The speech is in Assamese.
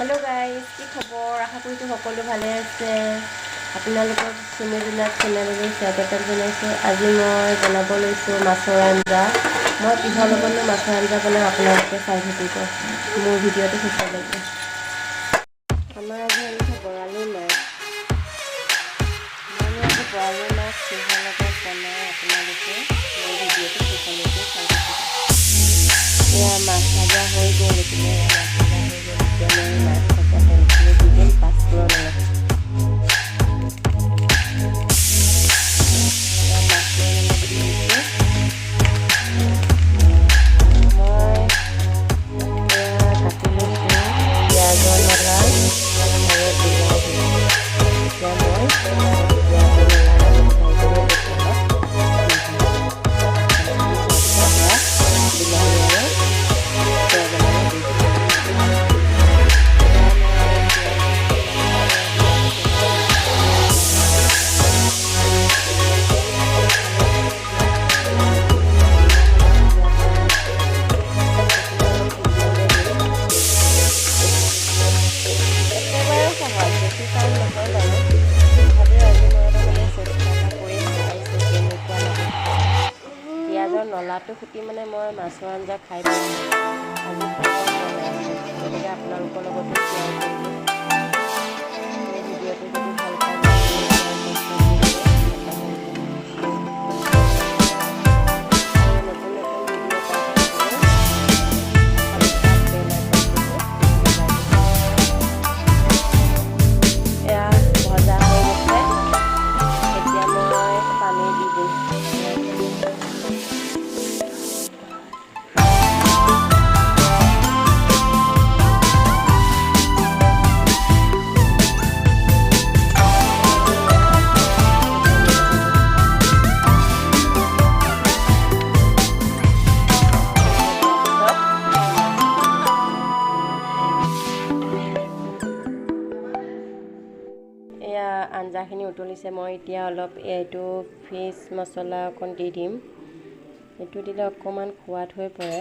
हेलो गाइस কি খবৰ আশা কৰিছো সকলো ভালে আছে আপোনালোকৰ সুমিদিনাত চেনেললৈ স্বাগতম জনাইছো আজি মই বনাব লৈছো মাছৰ আঞ্জা মই কিহৰ লগত মাছৰ আঞ্জা বনাও আপোনালোকে চাই থাকিব মোৰ ভিডিঅটো শেষলৈকে আমাৰ আজি আনিছে বৰালি মাছ মই আজি বৰালি মাছ কিহৰ লগত বনাও আপোনালোকে মোৰ ভিডিঅটো শেষলৈকে চাই থাকিব এয়া মাছ ভাজা হৈ গ'ল এতিয়া নলাটো খুটি মানে মই মাছৰ আঞ্জা খাই পাওঁ আজি গতিকে আপোনালোকৰ লগতো শ্বেয়াৰ কৰিলোঁ এই ভিডিঅ'টো যদি ভাল পায় এয়া ভজা হৈ গৈছে এতিয়া মই পানী দি দিম এয়া আঞ্জাখিনি উতলিছে মই এতিয়া অলপ এইটো ফিছ মছলা অকণ দি দিম এইটো দিলে অকণমান সোৱাদ হৈ পৰে